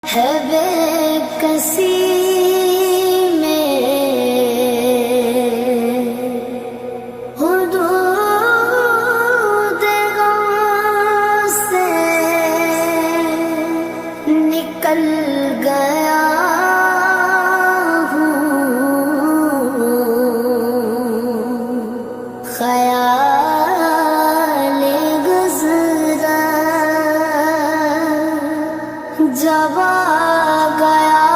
है बेकसी में हुदूद गम से निकल गया हूँ, ख्याल गुज़रा जब आ गया